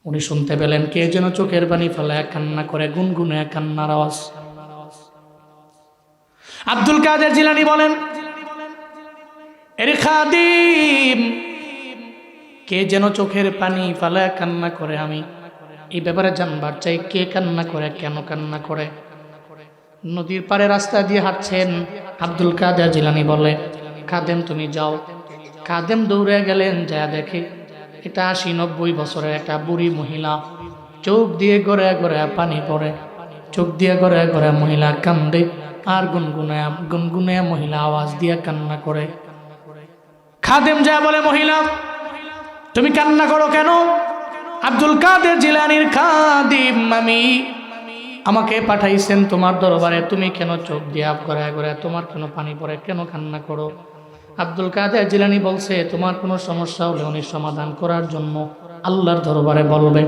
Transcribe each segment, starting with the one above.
উনি শুনতে পেলেন কে যেন চোখের পানি ফেলায় কান্না করে, গুনগুনে কান্নার আওয়াজ। আব্দুল কাদের জিলানী বলেন, এর খাদিম, কে যেন চোখের পানি ফেলায় কান্না করে, আমি এই ব্যাপারে জানবার চাই কে কান্না করে, কেন কান্না করে। নদীর পাড়ে রাস্তা দিয়ে হাঁটছেন। আব্দুল কাদের জিলানী বলে, খাদেম তুমি যাও। খাদেম দৌড়ে গেলেন, যা দেখে এটা ৮০-৯০ বছরের একটা বুড়ি মহিলা, চোখ দিয়ে গড়ে গড়ে পানি পড়ে, চোখ দিয়ে গড়ে গড়ে মহিলা কান্দে আর গুনগুনে মহিলা আওয়াজ দিয়ে কান্না করে। খাদেম যা বলে, মহিলা তুমি কান্না করো কেন? আব্দুল কাদের জিলানীর খাদিম আমাকে পাঠাইছেন তোমার দরবারে, তুমি কেন চোখ দিয়া ঘরে ঘরে তোমার কেন পানি পড়ে, কেন কান্না করো? আব্দুল কাদের জিলানী বলছে, তোমার কোনো সমস্যা হলে উনি সমাধান করার জন্য আল্লাহর দরবারে বলবে।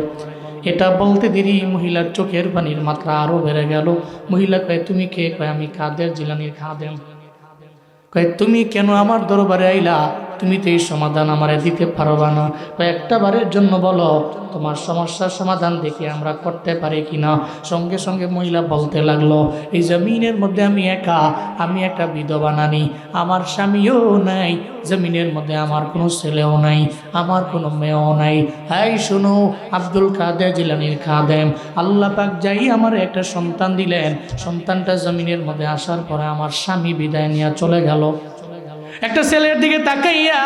এটা বলতে দেরি মহিলার চোখের পানির মাত্রা আরো বেড়ে গেল। মহিলা কয়, তুমি কে? কয়, আমি কাদের জিলানীর খাদেম। কয়, তুমি কেন আমার দরবারে আইলা? তুমি তো এই সমাধান আমারে দিতে পারবা না। একটা বারের জন্য বলো তোমার সমস্যার সমাধান দেখে আমরা করতে পারি কিনা। সঙ্গে সঙ্গে মহিলা বলতে লাগলো, এই জমিনের মধ্যে আমি একা, আমি একটা বিধবা নারী, আমার স্বামীও নাই, জমিনের মধ্যে আমার কোনো ছেলেও নাই, আমার কোনো মেয়েও নাই। হাই শোনো আব্দুল কাদের জিলানীর খাদেম, আল্লাহ পাক যাই আমার একটা সন্তান দিলেন, সন্তানটা জমিনের মধ্যে আসার পরে আমার স্বামী বিদায় নিয়ে চলে গেল। একটা ছেলের দিকে তাকাইয়া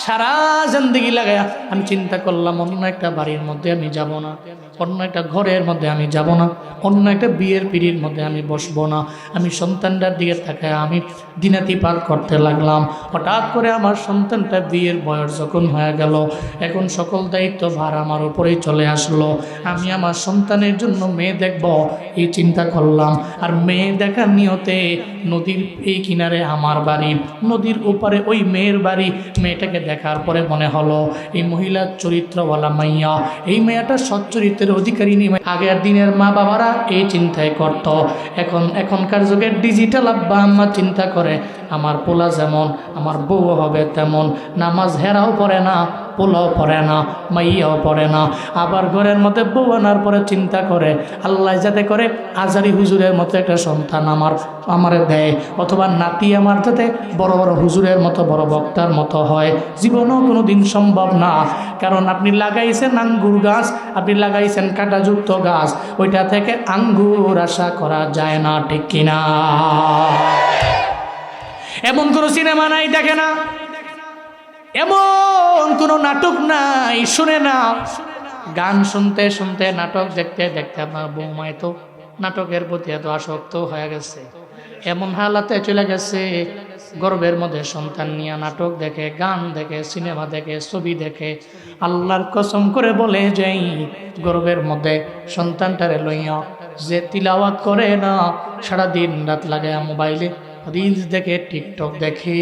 সারা জিন্দেগি লাগাইয়া আমি চিন্তা করলাম, অন্য একটা বাড়ির মধ্যে আমি যাব না, অন্য একটা ঘরের মধ্যে আমি যাব না, অন্য একটা বিয়ের পিড়ির মধ্যে আমি বসবো না। আমি সন্তানটার দিকে তাকায় আমি দিনাতিপাত করতে লাগলাম। হঠাৎ করে আমার সন্তানটা বিয়ের বয়স যখন হয়ে গেল, এখন সকল দায়িত্ব ভার আমার উপরেই চলে আসলো। আমি আমার সন্তানের জন্য মেয়ে দেখব এই চিন্তা করলাম। আর মেয়ে দেখার নিয়তে নদীর এই কিনারে আমার বাড়ি, নদীর ওপারে ওই মেয়ের বাড়ি। মেয়েটাকে দেখার পরে মনে হলো এই মহিলার চরিত্রওয়ালা মাইয়া, এই মেয়েটা সচ্চরিত্রের অধিকারী নেই। আগের দিনের মা বাবারা এই চিন্তায় করত, এখনকার যুগের ডিজিটাল আব্বা আম্মা চিন্তা করে আমার পোলা যেমন আমার বউ হবে তেমন। নামাজ হেরাও পড়ে না, পোলাও পড়ে না, মাইয়াও পড়ে না। আবার ঘরের মধ্যে বউ আনার পরে চিন্তা করে আল্লাহ যাতে করে আজারি হুজুরের মতো একটা সন্তান আমার দেয়, অথবা নাতি আমার যাতে বড় বড় হুজুরের মতো বড় বক্তার মতো হয়। জীবনেও কোনো দিন সম্ভব না, কারণ আপনি লাগাইছেন আঙ্গুর গাছ, আপনি লাগাইছেন কাঁটাযুক্ত গাছ, ওইটা থেকে আঙ্গুর আশা করা যায় না, ঠিক কিনা? এমন কোনো সিনেমা নাই দেখে না, এমন কোনো নাটক নাই শুনে না। গান শুনতে শুনতে নাটক দেখতে দেখতে আমার বৌমায় তো নাটকের প্রতি এত আসক্ত হয়ে গেছে, এমন হালাতে চলে গেছে গর্বের মধ্যে সন্তান নিয়ে নাটক দেখে, গান দেখে, সিনেমা দেখে, ছবি দেখে। আল্লাহর কসম করে বলে যাই, গর্বের মধ্যে সন্তানটারে লইয়া যে তিলাওয়াত করে না, সারাদিন রাত লাগায় মোবাইলে রিলস দেখে, টিকটক দেখে,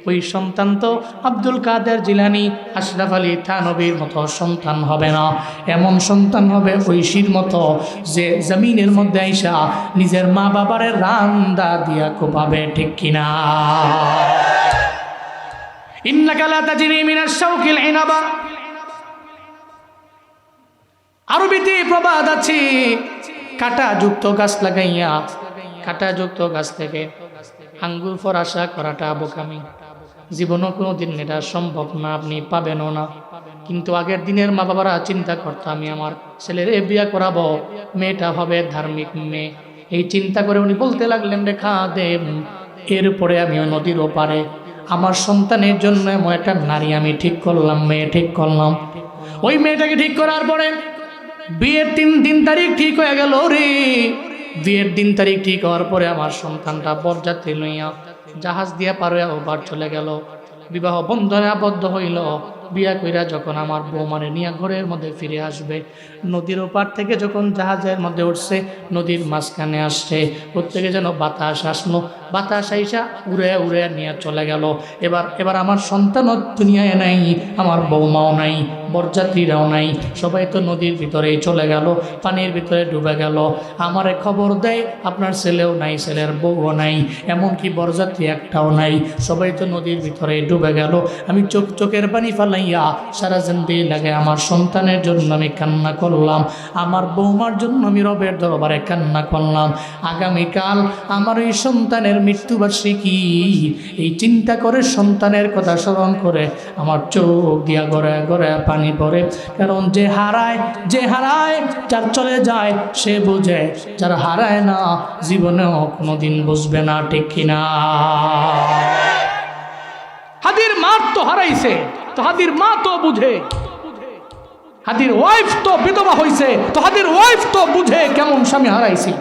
ওই সন্তান তো আব্দুল কাদের জিলানী, আশরাফ আলী থানবীর মতো সন্তান হবে না। এমন সন্তান হবে ঐশীর মতো, যে জমিনের মধ্যে আইসা নিজের মা বাবারে রান্দা দিয়া কোপাবে, ঠিক কিনা? ইন্নাকা লা তাজরি মিনাশ শাওকিল ইনাবা। আরবিতে প্রবাদ আছে, কাঁটাযুক্ত গাছ লাগাইয়া কাঁটাযুক্ত গাছ থেকে আঙ্গুর ফল আশা করাটা বোকামি। জীবনও কোনো দিন এটা সম্ভব না, আপনি পাবেনও না। কিন্তু আগের দিনের মা বাবারা চিন্তা করতো আমি আমার ছেলের বিয়ে করাবো, মেয়েটা হবে ধার্মিক মেয়ে। এই চিন্তা করে উনি বলতে লাগলেন, রেখা দেব, এরপরে আমি নদীর ওপারে আমার সন্তানের জন্য একটা নারী আমি ঠিক করলাম, মেয়ে ঠিক করলাম। ওই মেয়েটাকে ঠিক করার পরে বিয়ের 3 তারিখ ঠিক হয়ে গেল রে। বিয়ের 3 তারিখ ঠিক হওয়ার পরে আমার সন্তানটা বরযাত্রী লইয়া জাহাজ দিয়া পার হইয়া ওপার চলে গেল। বিবাহ বন্ধনে আবদ্ধ হইল। বিয়া কইরা যখন আমার বৌমারে নিয়ে ঘরের মধ্যে ফিরে আসবে, নদীর ওপার থেকে যখন জাহাজের মধ্যে উঠছে, নদীর মাঝখানে আসছে, প্রত্যেকে যেন বাতাস আসলো, বাতাস আইসা উড়ে উড়ে নিয়ে চলে গেল। এবার আমার সন্তানও দুনিয়ায় নাই, আমার বৌমাও নাই, বরযাত্রীরাও নাই, সবাই তো নদীর ভিতরেই চলে গেল, পানির ভিতরে ডুবে গেল। আমারে খবর দেয় আপনার ছেলেও নাই, ছেলের বউও নাই, এমনকি বরযাত্রী একটাও নাই, সবাই তো নদীর ভিতরে ডুবে গেল। আমি চোখের পানি ফালাই বানাইয়া সারা জিন্দেগি লাগে আমার সন্তানের জন্য আমি কান্না করলাম, আমার বৌমার জন্য আমি রবের দরবারে কান্না করলাম, আগামীকাল আমার এই সন্তানের মৃত্যুবার্ষিকী, এই চিন্তা করে সন্তানের কথা স্মরণ করে আমার চোখ দিয়া গড়ে গড়ে পানি পড়ে। কারণ যে হারায় যার চলে যায় সে বোঝে, যারা হারায় না জীবনেও কোনোদিন বুঝবে না, ঠিক কিনা? হাদির মা তো হারাইছে, তো হাদির মা তো বুঝে, হাদির ওয়াইফ তো বিধবা হইছে, তো হাদির ওয়াইফ তো বুঝে কেমন স্বামী হারাইছি।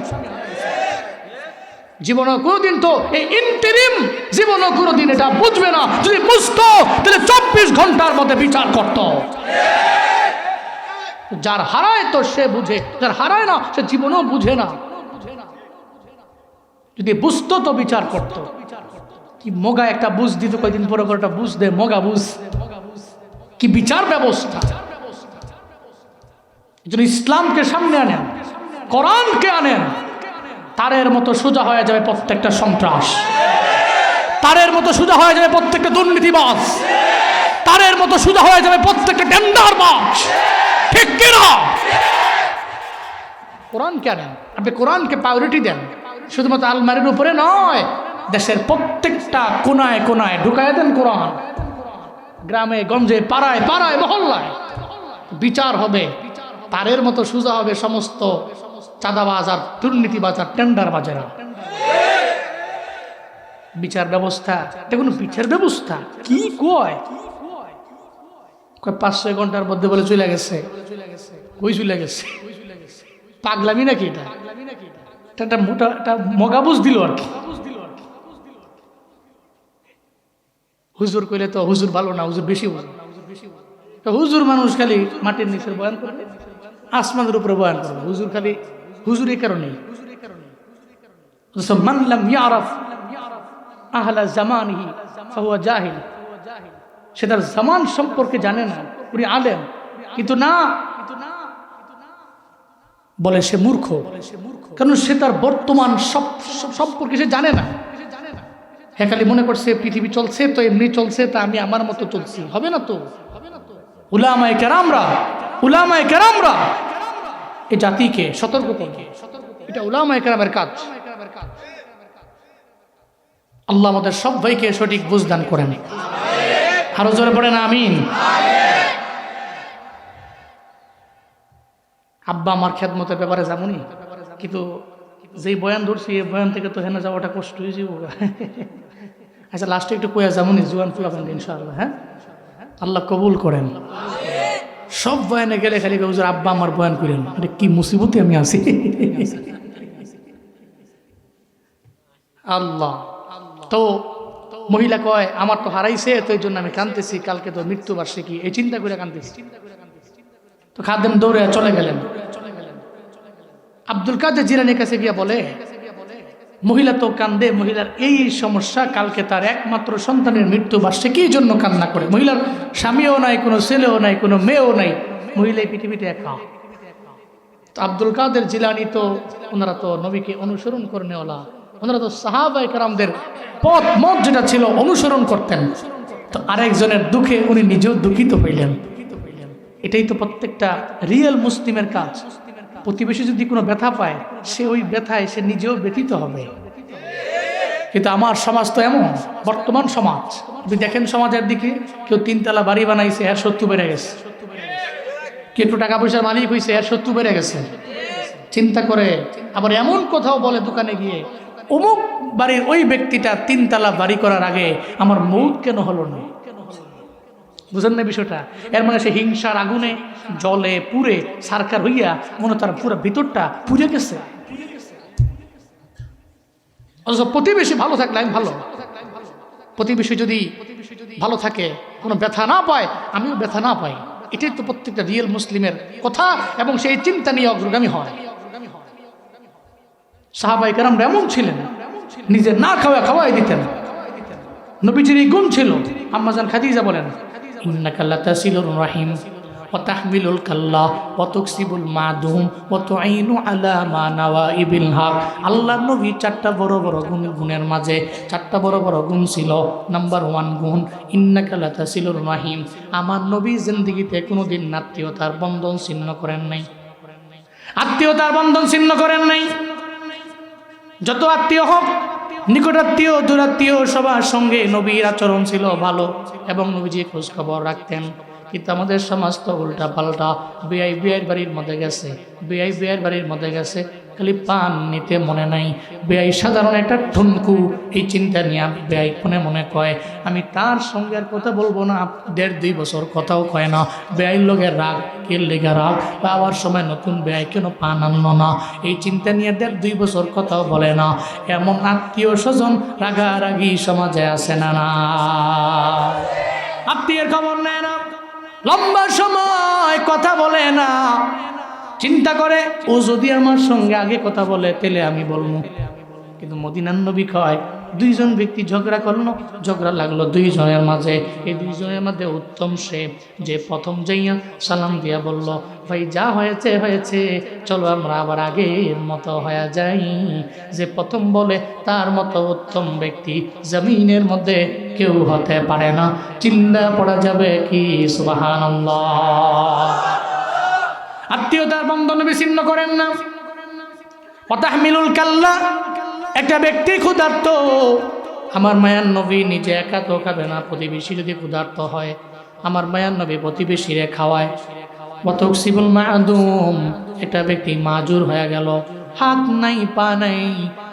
জীবনে কোনোদিন তো এই ইন্টারিম জীবনে কোনোদিন এটা বুঝবে না। যদি বুঝতো তাহলে 24 ঘন্টার মধ্যে বিচার করত। যার হারায় তো সে বুঝে, যার হারায় না সে জীবনেও বুঝে না। যদি বুঝতো তো বিচার করত। কি মগা একটা বুঝ দিত, কয়েকদিন পরে পরে একটা বুঝ দে, মগা বুঝ, কি বিচার ব্যবস্থা। যদি ইসলামকে সামনে আনেন, কোরআনকে আনেন, তারের মতো সোজা হয়ে যাবে প্রত্যেকটা সন্ত্রাস, তারের মতো সোজা হয়ে যাবে প্রত্যেকটা দুর্নীতিবাজ, তারের মতো সোজা হয়ে যাবে প্রত্যেকটা টেন্ডারবাজ, ঠিক কিনা? কোরআনকে আনেন, আপনি কোরআনকে প্রায়োরিটি দেন, শুধুমাত্র আলমারির উপরে নয়, দেশের প্রত্যেকটা কোনায় কোনায় ঢুকায় দেন কোরআন। গ্রামে গঞ্জে পাড়ায় পাড়ায় মহল্লায় বিচার হবে, তারের মতো সোজা হবে সমস্ত চাঁদাবাজ আর দুর্নীতিবাজ আর টেন্ডারবাজেরা। বিচার ব্যবস্থা দেখুন, বিচার ব্যবস্থা কি কয় 5-6 ঘন্টার মধ্যে বলে চলে গেছে। কই চলে গেছে? পাগলামি নাকি এটা? এটা মোটা একটা মগাবুজ দিল আর কি। হুজুর কইলে তো হুজুর ভালো না, হুজুর বেশি হুজুর। হুজুর মানুষ খালি মাটির নিচের বয়ান করবে, আসমানের উপরে বয়ান করবে। হুজুর খালি হুজুর এই কারণেই, মান লাম ইয়ারাফ আহলা জামানিহি ফাহুয়া জাহিল। সে তার জামান সম্পর্কে জানে না, উনি আলেম কিন্তু না, বলে সে মূর্খ, কারণ সে তার বর্তমান সম্পর্কে সে জানে না। হ্যাঁ, খালি মনে করছে পৃথিবী চলছে তো এমনি চলছে, তা আমি আমার মতো চলছি, হবে না তো। উলামায়ে কেরামরা এই জাতিকে সতর্ক করবে, এটা উলামায়ে কেরামের কাজ। আল্লাহ আমাদের সব ভাইকে সঠিক বুঝ দান করেন, আরো জোরে পড়েন আমিন। আব্বা আমার খেদমতের ব্যাপারে যেমনই, কিন্তু যেই বয়ান ধরছি এই বয়ান থেকে তো হেনা যাওয়াটা কষ্ট হয়ে যাব। আচ্ছা, লাস্টে একটু কয়া যেমনই জুয়ান ফুলাবেন ইনশাআল্লাহ। হ্যাঁ, আল্লাহ কবুল করেন। সব বয়ানে গেলে খালি হুজুর আব্বা আমার বয়ান করেন, আরে কি মুসিবতে আমি আছি। আল্লাহ তো মহিলা কয় আমার তো হারাইছে, তো এই জন্য আমি কাঁদতেছি, কালকে তো মৃত্যুবার্ষিকী, এই চিন্তা করে কাঁদতেছি। তো খাদেম দৌড়ে চলে গেলেন। আব্দুল কাদের জিলানীর কাছে গিয়া বলে, মহিলা তো কান্দে, মহিলার এই সমস্যা, কালকে তার একমাত্র সন্তানের মৃত্যুবার্ষিকীর জন্য কান্না করে। মহিলার স্বামীও নাই, কোনো ছেলেও নাই, কোনো মেয়েও নাই, মহিলা এই পৃথিবীতে একা। তো আব্দুল কাদের জিলানী তো ওনারা তো নবীকে অনুসরণ করে নেওয়ালা, ওনারা তো সাহাবায়ে কেরামদের পথ মত যেটা ছিল অনুসরণ করতেন। তো আরেকজনের দুঃখে উনি নিজেও দুঃখিত হইলেন। এটাই তো প্রত্যেকটা রিয়েল মুসলিমের কাজ। প্রতিবেশী যদি কোনো ব্যথা পায়, সে ওই ব্যথায় সে নিজেও ব্যথিত হবে। কিন্তু আমার সমাজ তো এমন, বর্তমান সমাজ আপনি দেখেন, সমাজের দিকে কেউ 3 তলা বাড়ি বানাইছে, এর শত্রু বেড়ে গেছে। কেউ একটু টাকা পয়সার মালিক হয়েছে, এর শত্রু বেড়ে গেছে। চিন্তা করে আবার এমন কোথাও বলে দোকানে গিয়ে, অমুক বাড়ির ওই ব্যক্তিটা 3 তলা বাড়ি করার আগে আমার মৌত কেন হলো না। বুঝেন না বিষয়টা? এর মানে সে হিংসার আগুনে জলে পুড়ে সারকার হইয়া মনে তার পুরো ভিতরটা পুড়ে গেছে। অথচ প্রতিবেশী ভালো থাকলে আমি ভালো, প্রতিবেশী যদি ভালো থাকে, কোনো ব্যথা না পায়, আমিও ব্যথা না পাই, এটাই তো প্রত্যেকটা রিয়েল মুসলিমের কথা, এবং সেই চিন্তা নিয়ে অগ্রগামী হয়। সাহাবায়ে কেরামরা এমন ছিলেন, নিজে না খাওয়াই দিতেন। নবীজির এই গুণ ছিল। আম্মা জান খাদিজা বলেন, ইন্নাকা লাতাসিলুর রাহিম ওয়া তাহমিলুল কাল্লা ওয়া তুকসিবুল মাদুম ওয়া তুঈনু আলা মা নাওয়াইবিল হক। আল্লাহর নবী চারটা বড় বড় গুণের মাঝে চারটা বড় বড় গুণ ছিল। নাম্বার 1 গুণ ইন্নাকা লাতাসিলুর রাহিম। আমার নবী জিন্দেগিতে কোনোদিন আত্মীয়তার বন্ধন ছিন্ন করেন নাই, আত্মীয়তার বন্ধন ছিন্ন করেন নাই। যত আত্মীয় হোক, নিকটাত্মীয় দূরাত্মীয় সবার সঙ্গে নবীর আচরণ ছিল ভালো এবং নবীজি খোঁজ খবর রাখতেন। কিন্তু আমাদের সমাজ তো উল্টা পাল্টা। বিয়ের বাড়ির মধ্যে গেছে, বিয়ের বাড়ির মধ্যে গেছে, খালি পান নিতে মনে নাই। বেআই সাধারণ একটা ঠুনকু, এই চিন্তা নিয়ে বেআই মনে মনে কয় আমি তার সঙ্গে আর কথা বলবো না। 1.5-2 বছর কথাও কয় না। বেআইর লোকের রাগ, কের লেগে রাগ, পাওয়ার সময় নতুন বেআই কেন পান আনলো না, এই চিন্তা নিয়ে 1.5-2 বছর কথাও বলে না। এমন আত্মীয় স্বজন রাগারাগি সমাজে আছে না? না, আত্মীয়ের খবর নেয় না, লম্বা সময় কথা বলে না। চিন্তা করে ও যদি আমার সঙ্গে আগে কথা বলে তাহলে আমি বলবো। কিন্তু মদিনার নবী কয় 2 জন ব্যক্তি ঝগড়া করলো, ঝগড়া লাগলো 2 জনের মাঝে। এই 2 জনের মধ্যে উত্তম সে যে প্রথম যাইয়া সালাম দিয়া বলল, ভাই যা হয়েছে হয়েছে, চলো আমরা আবার আগের মতো হয়ে যাই। যে প্রথম বলে তার মতো উত্তম ব্যক্তি জমিনের মধ্যে কেউ হতে পারে না। চিল্লা পড়া যাবে কি সুবহানাল্লাহ। আত্মীয়তার বন্ধন বিচ্ছিন্ন করেন না। ওয়া তাহমিলুল কাল্লা, একটা ব্যক্তি ক্ষুধার্ত, আমার মায়ার নবী নিজে একা তো খাবে না, প্রতিবেশী যদি ক্ষুধার্ত হয় আমার মায়ার নবী প্রতিবেশীরে খাওয়ায়। ওয়া তুকসিবুল মাদুম, একটা ব্যক্তি মাজুর হয়ে গেল, হাত নাই পা নাই,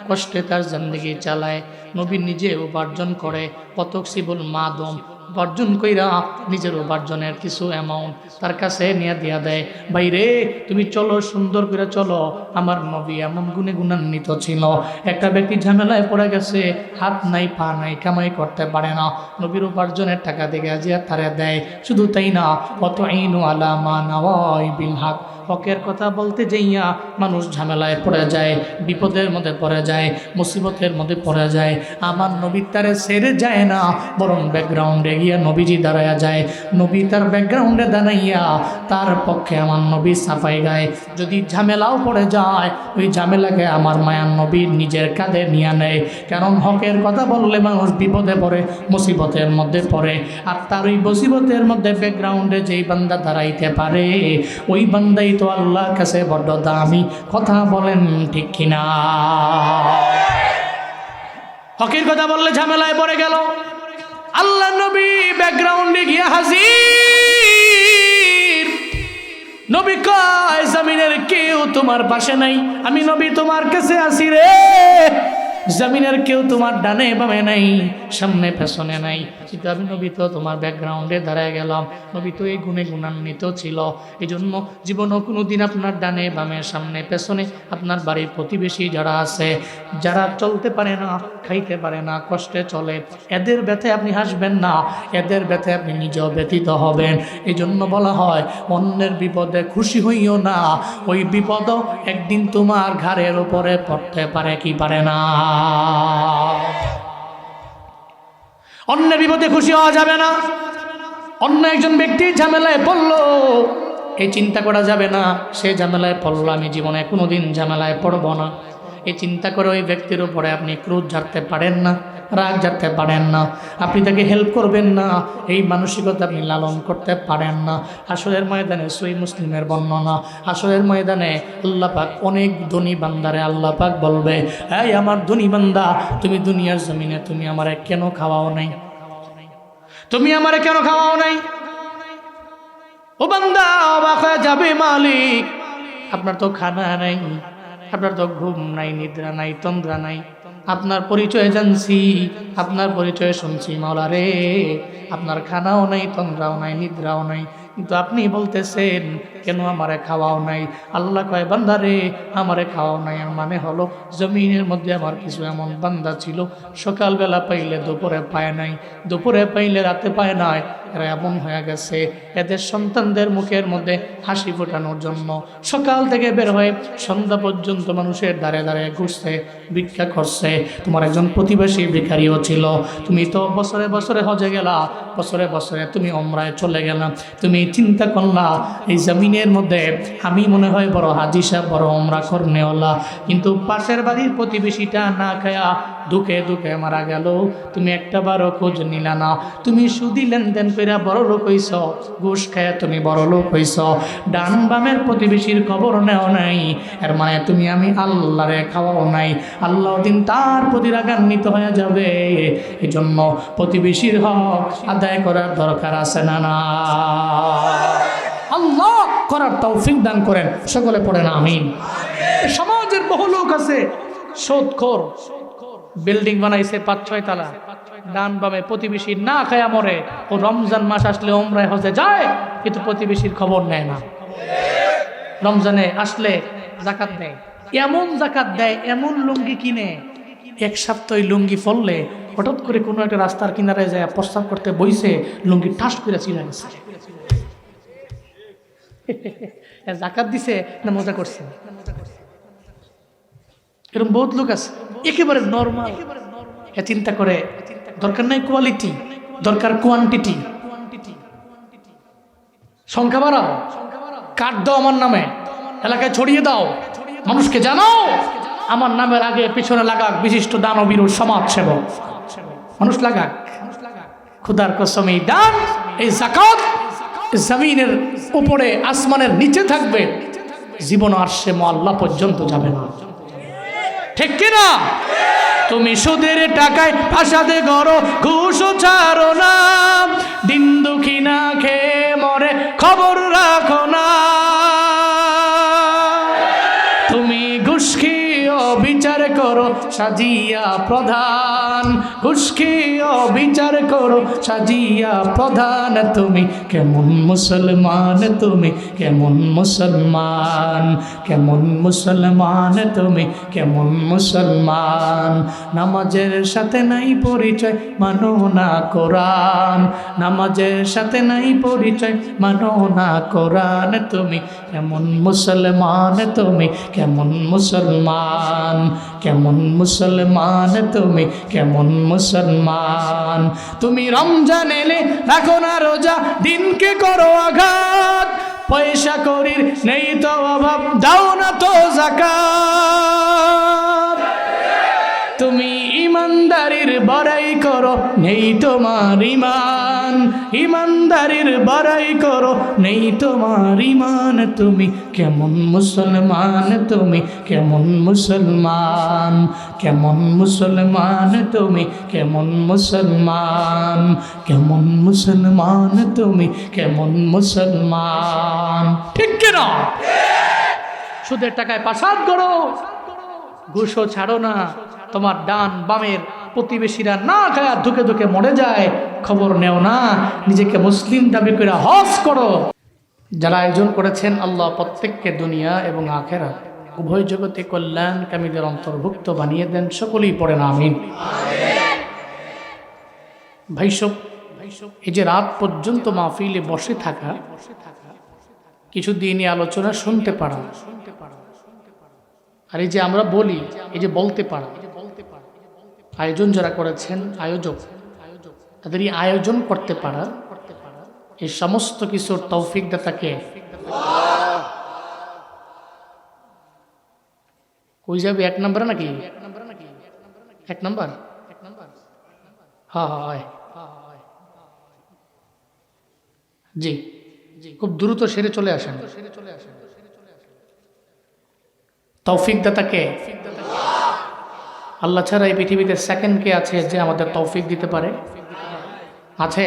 কষ্টে তার জিন্দেগি চালায়, নবী নিজে উপার্জন করে। ওয়া তুকসিবুল মাদুম, উপার্জন কইরা নিজের উপার্জনের কিছু অ্যামাউন্ট তার কাছে নিয়ে দিয়া দেয়। বাইরে তুমি চলো, সুন্দর করে চলো। আমার নবী এমন গুণে গুণান্বিত ছিল। একটা ব্যক্তি ঝামেলায় পড়ে গেছে, হাত নাই পা নাই, কামাই করতে পারে না, নবীর উপার্জনের টাকা দিকে আজিয়া তারে দেয়। শুধু তাই না, ওয়াতুঈনু আলা মা নাওয়াইবিল হক, হকের কথা বলতে যাইয়া মানুষ ঝামেলায় পড়ে যায়, বিপদের মধ্যে পড়ে যায়, মুসিবতের মধ্যে পড়ে যায়। আমার নবী তারে ছেড়ে যায় না, বরং ব্যাকগ্রাউন্ডে গিয়া নবীজি দাঁড়ায়া যায়। নবী তার ব্যাকগ্রাউন্ডে দাঁড়াইয়া তার পক্ষে আমার নবী সাফাই গায়। যদি ঝামেলাও পড়ে যায়, ওই ঝামেলাকে আমার মায়ার নবী নিজের কাঁধে নিয়ে নেয়। কারণ হকের কথা বললে মানুষ বিপদে পড়ে, মুসিবতের মধ্যে পড়ে। আর তার ওই মুসিবতের মধ্যে ব্যাকগ্রাউন্ডে যেই বান্দা দাঁড়াইতে পারে, ওই বান্দাই তো আল্লাহর কাছে বড্ড দামি। কথা বলেন ঠিক কিনা? হকের কথা বললে ঝামেলায় পড়ে গেল, আল্লাহ নবী ব্যাকগ্রাউন্ডে গিয়া হাজির। নবী কয় জমিনের কেউ তোমার পাশে নাই, আমি নবী তোমার কাছে আসি রে। জমিনের কেউ তোমার ডানে বামে নাই, সামনে পেছনে নাই, কিন্তু আমি নবী তো তোমার ব্যাকগ্রাউন্ডে দাঁড়ায় গেলাম। নবী তো এই গুণে গুণান্বিত ছিল, এই জন্য জীবনও কোনো দিন আপনার ডানে বামে সামনে পেছনে আপনার বাড়ির প্রতিবেশী যারা আছে, যারা চলতে পারে না, খাইতে পারে না, কষ্টে চলে, এদের ব্যথায় আপনি হাসবেন না, এদের ব্যথায় আপনি নিজেও ব্যথিত হবেন। এই জন্য বলা হয় অন্যের বিপদে খুশি হইও না, ওই বিপদও একদিন তোমার ঘাড়ের উপরে পড়তে পারে কি পারে না। অন্যের বিপদে খুশি হওয়া যাবে না। অন্য একজন ব্যক্তি ঝামেলায় পড়লো, এই চিন্তা করা যাবে না সে ঝামেলায় পড়লো, আমি জীবনে কোনোদিন ঝামেলায় পড়ব না। এই চিন্তা করে ওই ব্যক্তির উপরে আপনি ক্রোধ ঝাড়তে পারেন না, রাগ ঝাড়তে পারেন না, আপনি তাকে হেল্প করবেন না, এই মানসিকতা আপনি লালন করতে পারেন না। হাসরের ময়দানে সহিহ মুসলিমের বর্ণনা, হাসরের ময়দানে আল্লাহ পাক অনেক ধনী বান্দারে আল্লাহ পাক বলবে, এই আমার ধনী বান্দা, তুমি দুনিয়ার জমিনে তুমি আমারে কেন খাওয়াও নাই? তুমি আমারে কেন খাওয়াও নাই? ও বান্দা অবাক হয়ে যাবে, মালিক আপনার তো খানা নাই, আপনার তো ঘুম নাই, নিদ্রা নাই, তন্দ্রা নাই, আপনার পরিচয় জানছি, আপনার পরিচয় শুনছি, মাওলা রে আপনার খানাও নাই, তন্দ্রাও নাই, নিদ্রাও নাই, কিন্তু আপনি বলতেছেন কেন আমারে খাওয়াও নাই? আল্লাহ কয় বান্দা রে আমারে খাওয়াও নাই আর মানে হলো জমিনের মধ্যে আমার কিছু এমন বান্দা ছিল, সকালবেলা পাইলে দুপুরে পায় নাই, দুপুরে পাইলে রাতে পায় নাই, এরা এমন হয়ে গেছে এদের সন্তানদের মুখের মধ্যে হাসি ফোটানোর জন্য সকাল থেকে বের হয়ে সন্ধ্যা পর্যন্ত মানুষের দ্বারে দ্বারে ঘুরছে, ভিক্ষা করছে। তোমার একজন প্রতিবেশী ভিখারিও ছিল, তুমি তো বছরে বছরে হজে গেলা, বছরে বছরে তুমি ওমরায় চলে গেলা, তুমি চিন্তা করলা এই জমিনের মধ্যে আমি মনে হয় বড় হাজি সাহেব, বড় ওমরা করনেওয়ালা, কিন্তু পাশের বাড়ির প্রতিবেশীটা না খায়া দুঃখে দুঃখে মারা গেল, তুমি একটা বারও খোঁজ নিলা না। তুমি সুদি লেনদেন কইরা বড় লোক হইছ, ঘুষ খায়া তুমি বড় লোক হইছ, ডান বামের প্রতিবেশীর খবর নেও নাই, এর মানে তুমি আমি আল্লাহরে খাওয়াও নাই। আল্লাহ দিন তার প্রতি রাগান্বিত হয়ে যাবে। এই জন্য প্রতিবেশীর হক আদায় করার দরকার আছে না? না, আল্লাহ করার তৌফিক দান করেন, সকলে পড়েন আমিন। সমাজের বহু লোক আছে সুদখোর, বিল্ডিং বানাইছে 5-6 তালা, ডান বামে প্রতিবেশী না খায়া মরে। ও রমজান মাস আসলে ওমরায় হজে যায়, কিন্তু প্রতিবেশীর খবর নেয় না। রমজানে আসলে যাকাত দেয়, এমন যাকাত দেয়, এমন লুঙ্গি কিনে, এক সপ্তাহ লুঙ্গি ফললে হঠাৎ করে কোনো একটা রাস্তার কিনারে যায় প্রস্তাব করতে বইছে, লুঙ্গি ঠাস করে ছিঁড়ে গেছে। যাকাত দিছে না মজা করছে? এরকম বহুত লোক আছে একেবারে নর্মাল। চিন্তা করে দরকার নাই কোয়ালিটি, দরকার কোয়ান্টিটি। সংখ্যা বাড়াও, কার্ড দাও আমার নামে, এলাকায় ছড়িয়ে দাও, মানুষকে জানাও আমার নামের আগে পিছনে লাগাক বিশিষ্ট দানবীর সমাজ সেবক, মানুষ লাগাক। খুদার কসম এই দান, এই যাকাত জমিনের উপরে আসমানের নিচে থাকবে, জীবন আর সে আল্লাহ পর্যন্ত যাবে না, ঠিক কিনা? তুমি সুদের টাকায় ফাসাদে গড়ো, ঘুষও ছাড়ো না, দিন দুঃখী না খেয়ে মরে খবর রাখো না। তুমি ঘুষ খেয়েও বিচার করো সাজিয়া প্রধান, ঘুষ খেয়েও বিচার করো সাজিয়া প্রধান। তুমি কেমন মুসলমান, তুমি কেমন মুসলমান, কেমন মুসলমান, তুমি কেমন মুসলমান। নামাজের সাথে নাই পরিচয়, মানো না কোরআন, নামাজের সাথে নাই পরিচয়, মানো না কোরআন। তুমি কেমন মুসলমান, তুমি কেমন মুসলমান, কেমন মুসলমান, তুমি কেমন মুসলমান। তুমি রমজান এলে রাখো না রোজা, দিনকে করো আঘাত, পয়সা করির নেই তো অভাব, দাও না তো যাকাত। তুমি ইমানদারির বড়াই করো, নেই তোমার ইমান, ইমানদারির বড়াই করো, নেই তোমার ইমান। তুমি কেমন মুসলমান, তুমি কেমন মুসলমান, কেমন মুসলমান, তুমি কেমন মুসলমান, কেমন মুসলমান, তুমি কেমন মুসলমান, ঠিক কিনা? সুদের টাকায় পাসাদ করো, ঘুষও ছাড়ো না, তোমার ডান বামের প্রতিবেশীরা না খায়া ধুকে ধুকে মরে যায়, খবর নেও না, নিজেকে মুসলিম দাবি করে হজ করো। যারা আয়োজন করেছেন আল্লাহ প্রত্যেককে দুনিয়া এবং আখেরাত উভয় জগতে কল্যাণকামীদের অন্তর্ভুক্ত বানিয়ে দেন, সকলেই পড়েন আমিন। ভাইসব, এই যে রাত পর্যন্ত মাহফিলে বসে থাকা, কিছু দিনই আলোচনা শুনতে পারা, আর এই যে আমরা বলি, এই যে বলতে পারা, আয়োজন যারা করেছেন আয়োজক, তাদের এই আয়োজন করতে পারা, এই সমস্ত কিছুর তৌফিক দাতাকে কই যাবে? 1 নম্বরে নাকি? 1 নম্বর? হ্যাঁ হ্যাঁ, জি জি, খুব দ্রুত সেরে চলে আসেন। তৌফিক দাতাকে আল্লাহ ছাড়া এই পৃথিবীতে সেকেন্ড কে আছে যে আমাদের তৌফিক দিতে পারে? আছে?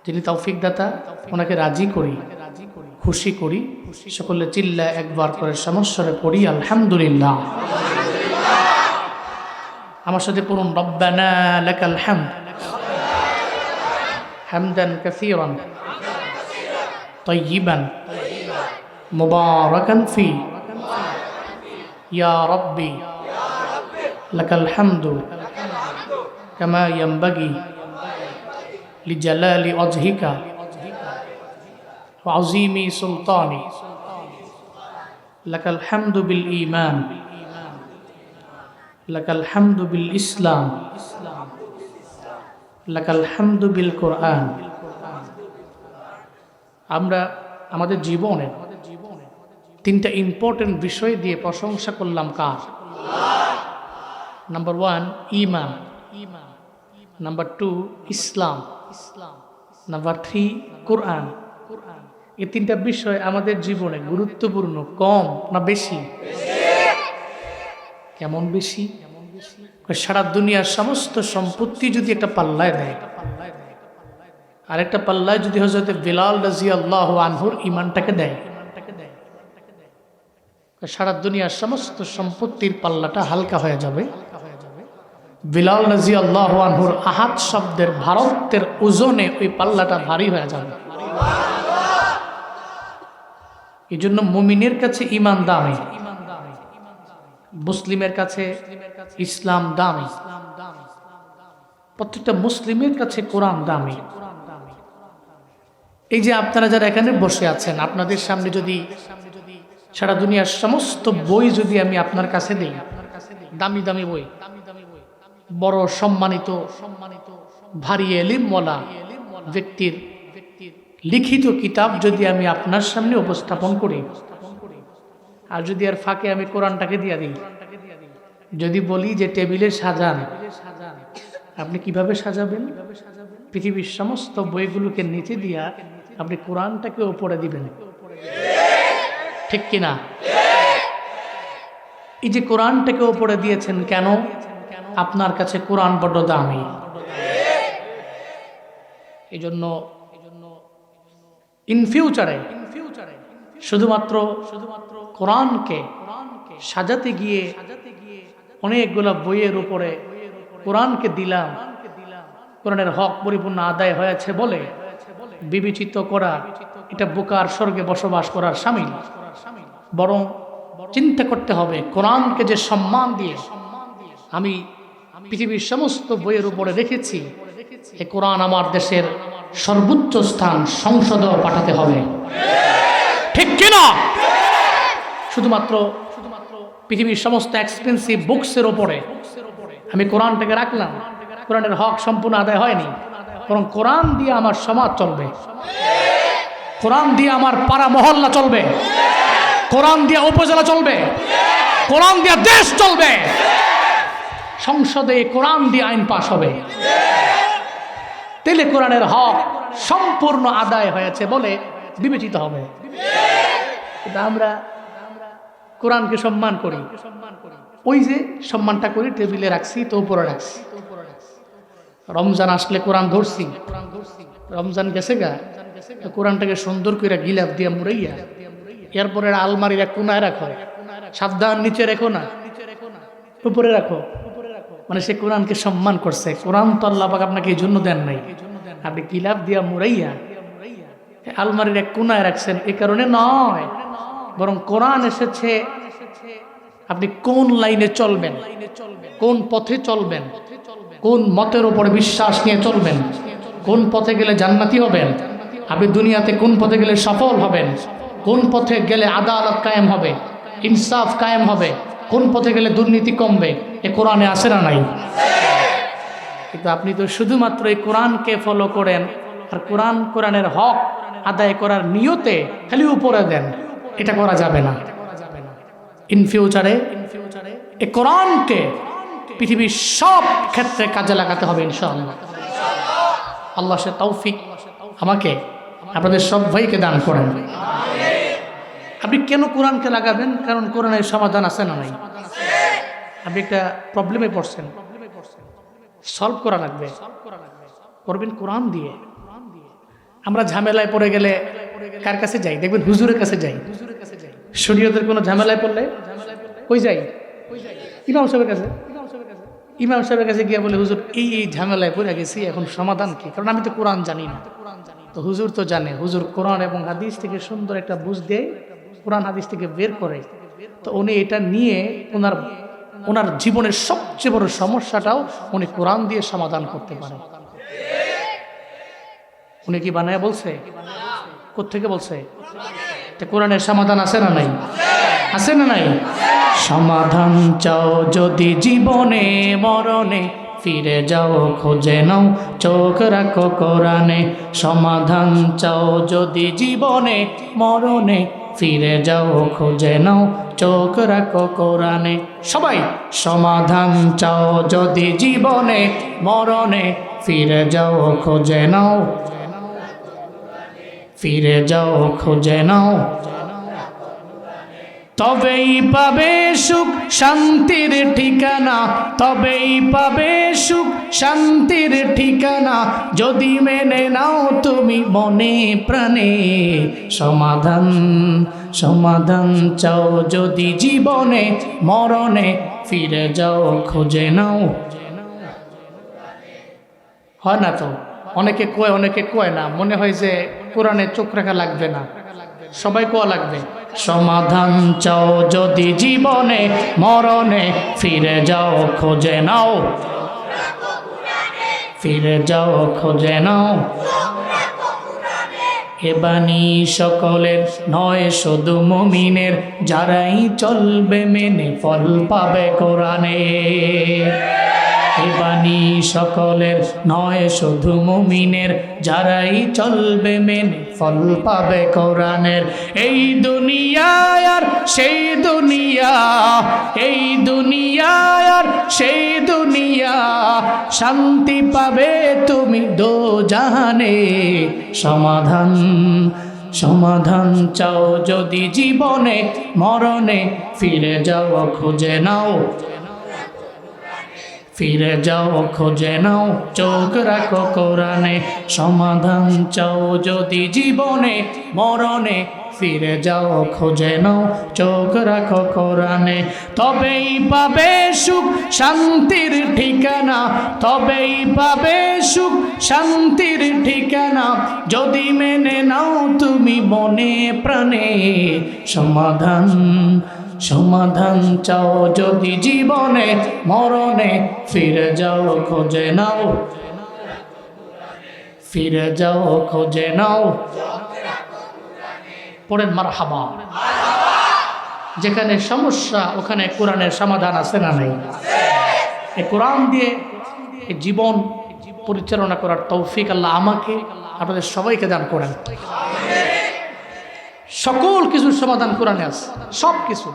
যিনি তৌফিক দাতা, ওনাকে রাজি করি, খুশি করি, সকলে চিল্লা একবার করে সমস্যারে পড়ি আলহামদুলিল্লাহ। আমার সাথে পড়ুন, রব্বানা লাকাল হামদ হামদান কাসীরান তাইয়িবান মুবারাকান ফি ইয়া রাব্বি লাকাল হামদু কামা ইয়ানবাগি লিজালালি ওয়াজহিকা ওয়া আযীমি সুলতানি লাকাল হামদু বিল ঈমান লাকাল হামদু বিল ইসলাম লাকাল হামদু বিল কুরআন আমরা আমাদের জীবনে তিনটা ইম্পর্টেন্ট বিষয় দিয়ে প্রশংসা করলাম কার? নাম্বার 1 ঈমান, নাম্বার 2 ইসলাম, নাম্বার 3 কোরআন। এই তিনটা বিষয় আমাদের জীবনে গুরুত্বপূর্ণ, কম না বেশি? কেমন বেশি? সারা দুনিয়ার সমস্ত সম্পত্তি যদি একটা পাল্লায় দেয়, আর একটা পাল্লায় যদি হযরত বিলাল রাদিয়াল্লাহু আনহুর ঈমানটাকে দেয়, সারা দুনিয়ার সমস্ত সম্পত্তির পাল্লাটা হালকা হয়ে যাবে। বিলাল রাদিয়াল্লাহু আনহুর আহাদ শব্দের ভারতের ওজনে ওই পাল্লাটা ভারী হয়ে যাবে। এই জন্য মুমিনের কাছে ঈমান দামি, মুসলিমের কাছে ইসলাম দামি, প্রত্যেকটা মুসলিমের কাছে কোরআন দামি। এই যে আপনারা যারা এখানে বসে আছেন, আপনাদের সামনে যদি সারা দুনিয়ার সমস্ত বই যদি আমি আপনার কাছে দেই, দামি দামি বই, বড় সম্মানিত ভারী এলিমওয়ালা ব্যক্তির লিখিত কিতাব যদি আমি আপনার সামনে উপস্থাপন করি, আর যদি আর ফাঁকে আমি কোরআনটাকে দিয়ে দিই, যদি বলি যে টেবিলে সাজান, আপনি কিভাবে সাজাবেন? পৃথিবীর সমস্ত বইগুলোকে নিচে দিয়া আপনি কোরআনটাকে উপরে দিবেন, ঠিক কিনা? এই যে কোরআনটাকে উপরে দিয়েছেন কেন? আপনার কাছে কোরআন বড় দামি। এই জন্য ইন ফিউচারে শুধুমাত্র কোরআনকে সাজাতে গিয়ে অনেকগুলো বইয়ের উপরে কোরআনকে দিলাম, কোরআনের হক পরিপূর্ণ আদায় হয়েছে বলে বিবেচিত করা এটা বোকার স্বর্গে বসবাস করার শামিল। বরং চিন্তা করতে হবে, কোরআনকে যে সম্মান দিয়ে আমি পৃথিবীর সমস্ত বইয়ের উপরে রেখেছি, এই কোরআন আমার দেশের সর্বোচ্চ স্থান সংসদেও পাঠাতে হবে, ঠিক কিনা? শুধুমাত্র পৃথিবীর সমস্ত এক্সপেন্সিভ বুকসের উপরে আমি কোরআনটাকে রাখলাম, কোরআনের হক সম্পূর্ণ আদায় হয়নি। বরং কোরআন দিয়ে আমার সমাজ চলবে, কোরআন দিয়ে আমার পাড়া মহল্লা চলবে, কোরআন দিয়ে উপজেলা চলবে, কোরআন দিয়ে দেশ চলবে, সংসদে কোরআন দিয়ে আইন পাশ হবে। তেলে কোরআনের হক সম্পূর্ণ আদায় হয়েছে বলে বিবেচিত হবে। আমরা কোরআনকে সম্মান করি, ওই যে সম্মানটা করি টেবিলে রাখছি তো উপরে রাখছি। রমজান আসলে কোরআন ধরছি, রমজান গেছে গা, কোরআনটাকে সুন্দর করে গিলাফ দিয়ে মুড়াইয়া এরপরে আলমারির এক কোনায় রাখো, সাবধান নিচে রেখো না, উপরে রাখো। মানে সে কোরআনকে সম্মান করছে। কোরআন তো আল্লাহ পাক আপনাকে এই জন্য দেন নাই, আপনি গিলাফ দিয়া মুড়াইয়া আলমারির এক কোনায় রাখছেন এই কারণে নয়, বরং কোরআন এসেছে আপনি কোন লাইনে চলবেন, কোন পথে চলবেন, কোন মতের উপরে বিশ্বাস নিয়ে চলবেন, কোন পথে গেলে জান্নাতি হবেন, আপনি দুনিয়াতে কোন পথে গেলে সফল হবেন, কোন পথে গেলে আদালত কায়েম হবে, ইনসাফ কায়েম হবে, কোন পথে গেলে দুর্নীতি কমবে, এ কোরআনে আছে না নাই? কিন্তু আপনি তো শুধুমাত্র এই কোরআনকে ফলো করেন, আর কোরআনের হক আদায় করার নিয়তে খালি উপরে দেন, এটা করা যাবে না। ইন ফিউচারে এই কোরআনকে পৃথিবীর সব ক্ষেত্রে কাজে লাগাতে হবে ইনশাআল্লাহ। আল্লাহ সে তৌফিক আমাকে আপনাদের সব ভাইকে দান করেন। আপনি কেন কোরআনকে লাগাবেন? কারণ কোরআনের সমাধান আছে না নাই? আপনি একটা প্রবলেমে পড়ছেন, সলভ করা লাগবে, করবেন কোরআন দিয়ে। আমরা ঝামেলায় পড়ে গেলে কার কাছে যাই? দেখবেন হুজুরের কাছে যাই। শরীয়তের কোনো ঝামেলায় পড়লে কই যাই? ইমাম সাহেবের কাছে। ইমাম সাহেবের কাছে গিয়ে বলে, হুজুর এই ঝামেলায় পড়ে গেছি, এখন সমাধান কি? কারণ আমি তো কোরআন জানি না। তো হুজুর তো জানে, হুজুর কোরআন এবং হাদিস থেকে সুন্দর একটা বুঝ দেয়, কোরআন হাদিস থেকে বের করে। তো উনি এটা নিয়ে ওনার জীবনের সবচেয়ে বড় সমস্যাটাও উনি কোরআন দিয়ে সমাধান করতে পারে। উনি কি বানায় বলছে? কোত্থেকে বলছে? কোরআনের সমাধান আছে না নাই? আছে না নাই? সমাধান চাও যদি জীবনে মরণে, ফিরে যাও খুঁজে নাও চোখ রাখো কোরআনে সমাধান চাও যদি জীবনে মরণে ফিরে যাও খুঁজে নাও চোখ রাখো কোরআনে সবাই সমাধান চাও যদি জীবনে মরণে ফিরে যাও খুঁজে নাও ফিরে যাও খুঁজে নাও তবেই পাবে সুখ শান্তির ঠিকানা তবেই পাবে সুখ শান্তির ঠিকানা যদি মেনে নাও তুমি মনে প্রাণে সমাধান সমাধান চাও যদি জীবনে মরণে ফিরে যাও খুঁজে নাও হয় না তো অনেকে কয় না মনে হয় যে কোরআনে চোখ রাখা লাগবে না সবাই কোয়া লাগবে সমাধান চাও যদি জীবনে মরণে ফিরে যাও খুঁজে নাও ফিরে যাও খুঁজে নাও এ বাণী সকলের নয় শুধু মুমিনের যারাই চলবে মেনে ফল পাবে কোরআনে এ বাণী সকলের নয় শুধু মুমিনের যারাই চলবে মেনে ফল পাবে কোরআনের এই দুনিয়ায় আর সেই দুনিয়া এই দুনিয়ায় আর সেই দুনিয়া শান্তি পাবে তুমি দোজাহানে সমাধান সমাধান চাও যদি জীবনে মরণে ফিরে যাও খুঁজে নাও ফিরে যাও খুঁজে নাও চোখ রাখো কোরআনে সমাধান চাও যদি জীবনে মরণে ফিরে যাও খুঁজে নাও চোখ রাখো কোরআনে তবেই পাবে সুখ শান্তির ঠিকানা তবেই পাবে সুখ শান্তির ঠিকানা যদি মেনে নাও তুমি মনে প্রাণে সমাধান সমাধান চাও যদি জীবনে মরণে ফিরে যাও খুঁজে নাও ফিরে যাও খুঁজে নাও পড়েন মারহাবা যেখানে সমস্যা ওখানে কোরআনের সমাধান আছে না নাই এই কোরআন দিয়ে এই জীবন পরিচালনা করার তৌফিক আল্লাহ আমাকে আপনাদের সবাইকে দান করেন সকল কিছুর সমাধান কোরআনে আছে সব কিছু